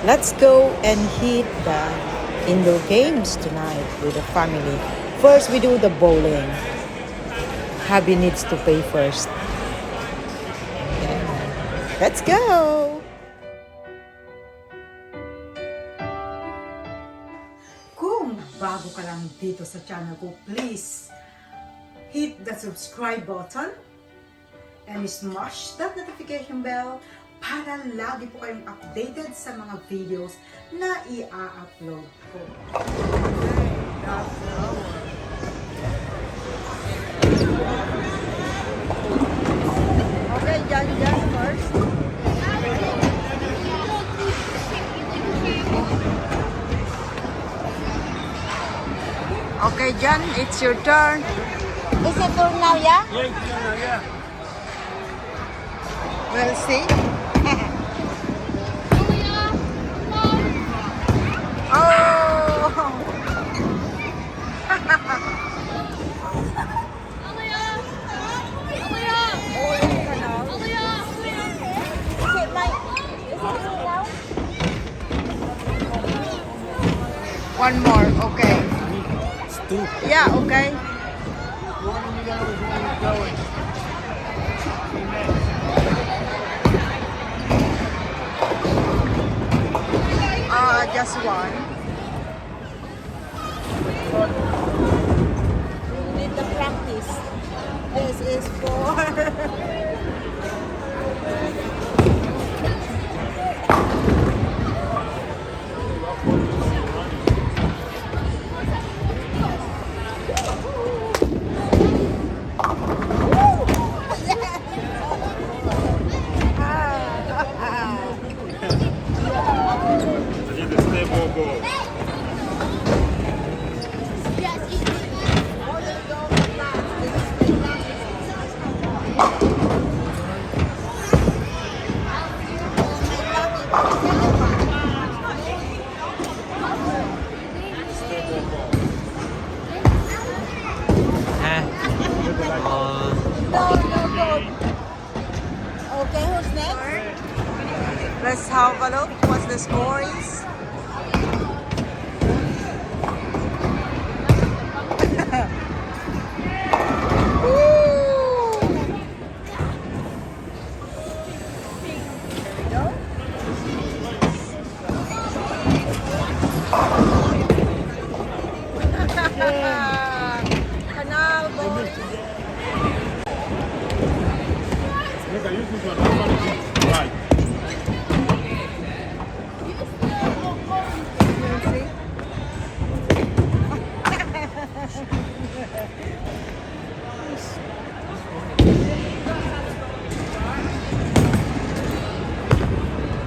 Let's go and hit the indoor games tonight with the family. First, we do the bowling. Hubby needs to pay first. Yeah. Let's go! Kung bago ka lang dito sa channel ko, please hit the subscribe button and smash that notification bell para lagi po kayong updated sa mga videos na i-upload ko. Okay, Jan first. Okay, Jan, it's your turn. Is it turn now, yeah? Yeah. We'll see. Oh! One more, okay. Stupid. Yeah, okay. Just one. We need the practice. This is for... I need to stay more ball. Okay, who's next? Let's have a look what the score is. Canal boy. Look, I use this one. Right.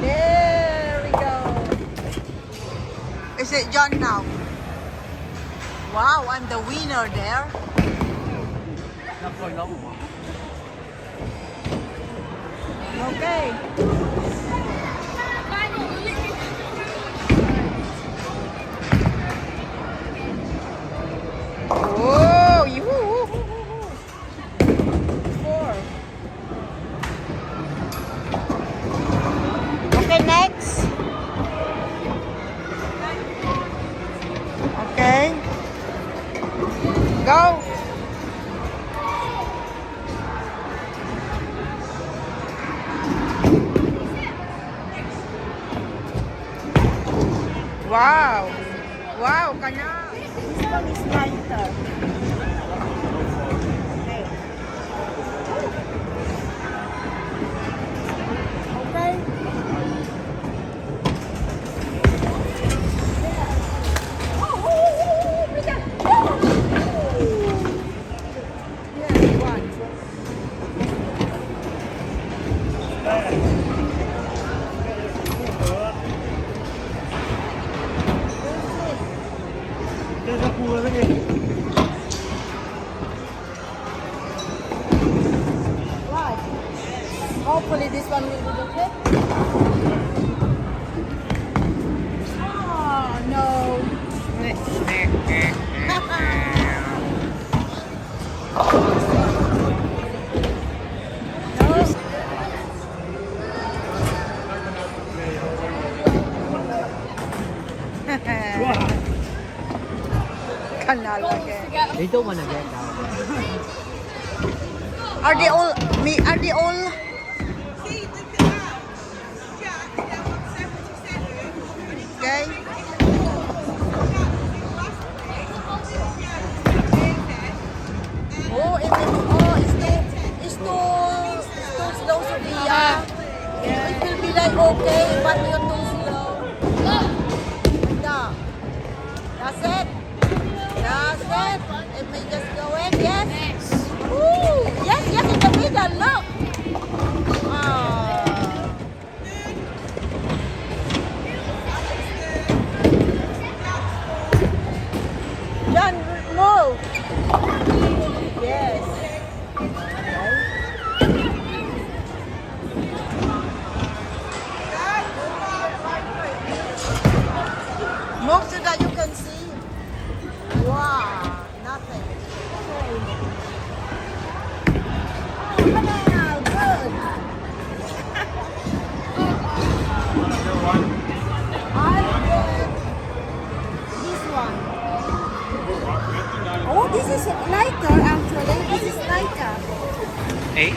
There we go. Is it John now? Wow, I'm the winner there. Okay. Oh, you. Four. Okay, next. Okay. Go. Wow. Wow, kana. This one is lighter. Okay. Yeah, one. There's a pool again. Canal again. They don't want to get down. Are they all me? Are they all? Okay. Oh, it's too slow, Sophia. It will be like okay, but you're too slow. Like that. That's it. That's it. It may just go in. Yes. Woo! Yes, yes, in the middle. Look. Ah. John, move. Yes. Move so that you can see. Wow, nothing. Wow, good. I get this one. Oh, this is lighter actually. This is lighter. 8.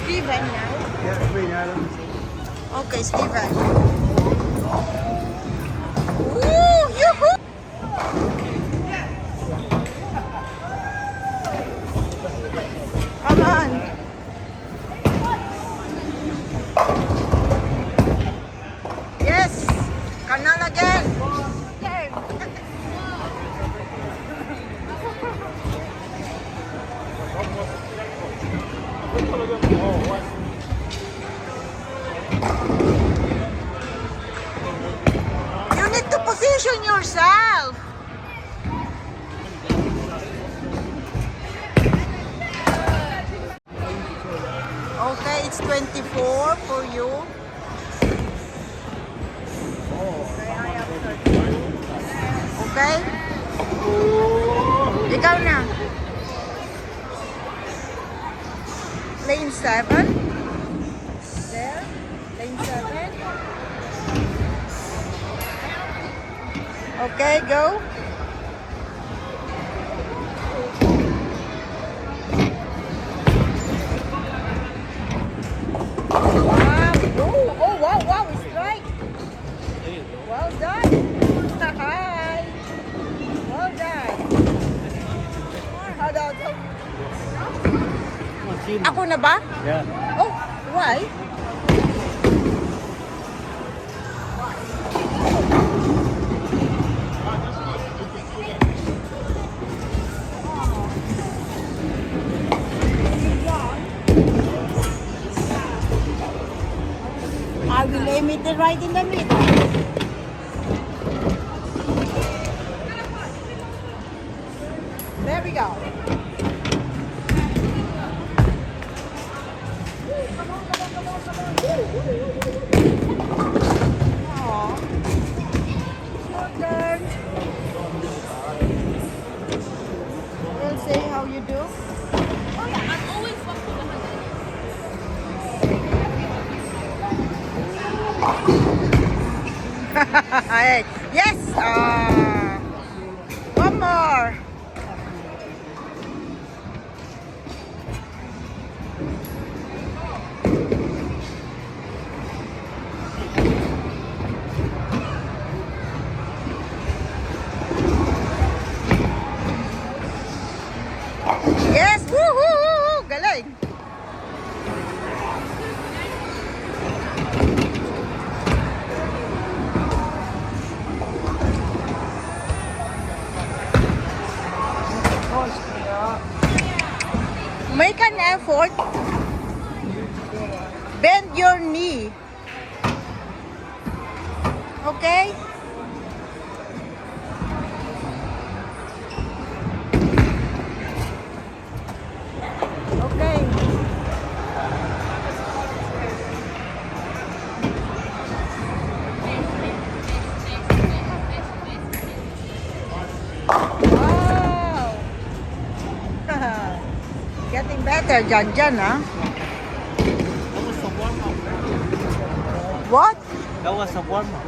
Steven now. Yeah, Queen Adam. Okay, Steven. Woo! Yoo-hoo! Come on. Yes! Canal again! You need to position yourself. Okay, it's 24 for you. Okay, I have 32. Okay? Ikaw na. Lane 7. There. Lane 7. Okay, go. Wow. Oh, wow, wow, it's right. Well done. Hi. Well done. Ako na ba? Yeah. Oh, why? I will aim it right in the middle. There we go. Aw. Your turn. We'll see how you do. Hey, yes! One more. Yes! Woohoo! Galing! Make an effort. Bend your knee. Okay? Okay. Wow. better dyan, ha? That was a warm-up. What? That was a warm-up.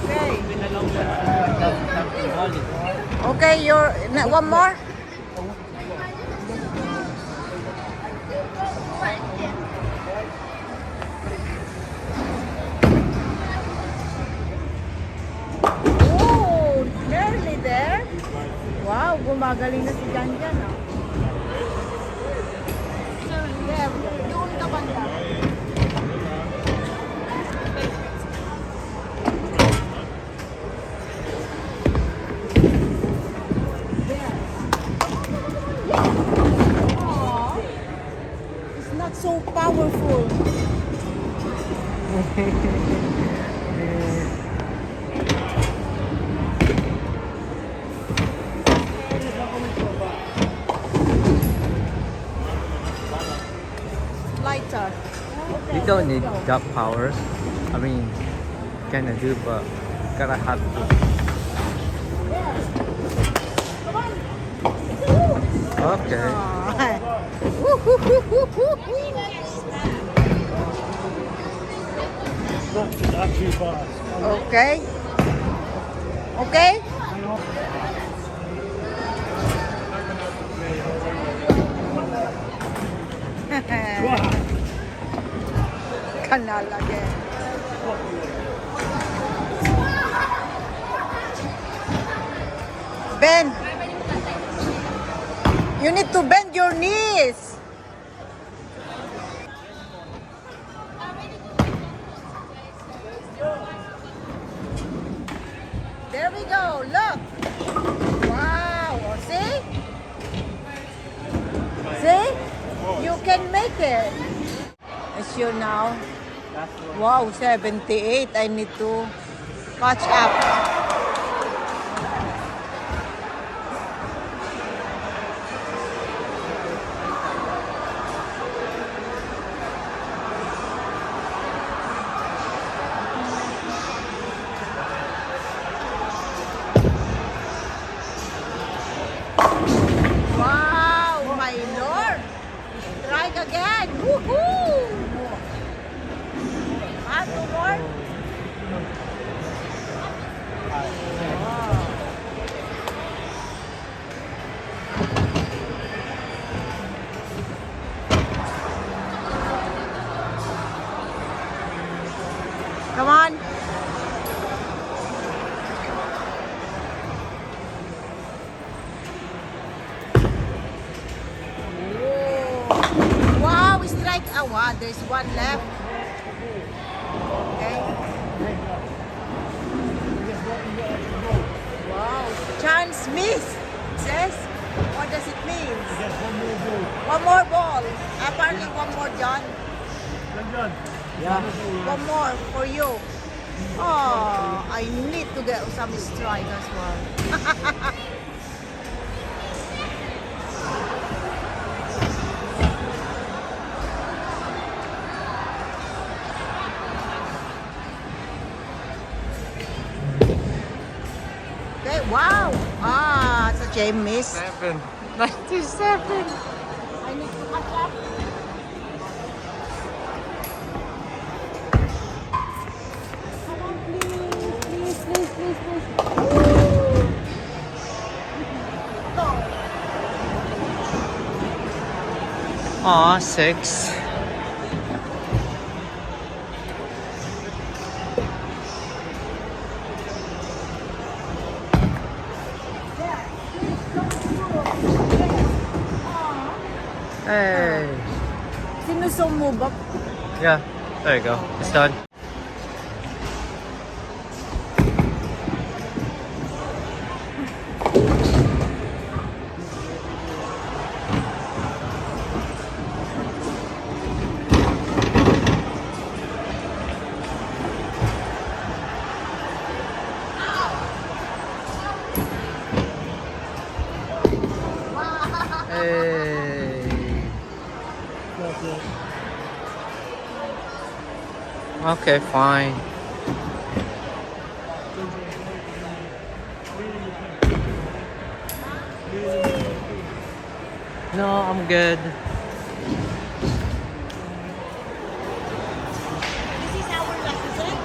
Okay. Okay. Okay, one more? Oh, nearly there. Wow, gumagaling na si Janjan, ah. There, doon ka banda. It's not so powerful. Lighter. You don't need that power. I mean, kinda do, but gotta have to. Okay. Not too fast. Okay. Okay? Kanal again. Bend. You need to bend your knees. There we go. Look. Wow. See? See? You can make it. It's you now. Wow, 78. I need to catch up. Wow, my Lord. Strike again. Woohoo! Ah, two more? Come on. Whoa. Wow, strike. Oh, wow, there's one left. Okay. Wow. Chance miss. Says, what does it mean? One more ball. Apparently one more, John. Yeah. One more for you. Oh, I need to get some strike as well. Okay, wow. Ah, such a miss. 97. I need to catch up. Come on, please, please, please, please, please. Go. Aw, 6. Hey. Sinusong mo ba? Yeah, there you go. It's done. Hey. Okay, fine. No, I'm good. This is our lucky day.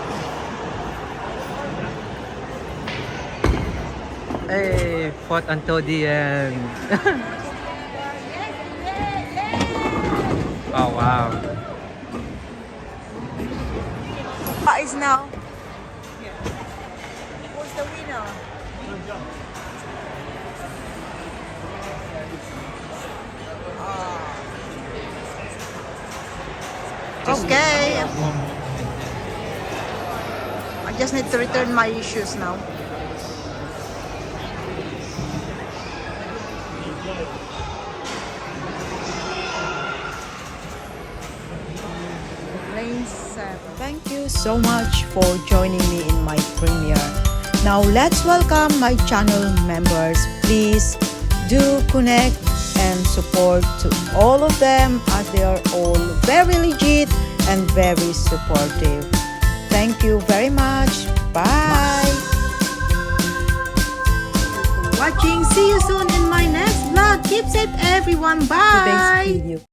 Hey, fought until the end. Oh wow. Is now. Who's the winner? Okay. I just need to return my shoes now. Lane 7. Thank you so much for joining me in my premiere. Now let's welcome my channel members. Please do connect and support to all of them as they are all very legit and very supportive. Thank you very much. Bye. Watching. See you soon in my next vlog. Keep safe, everyone. Bye. Today's video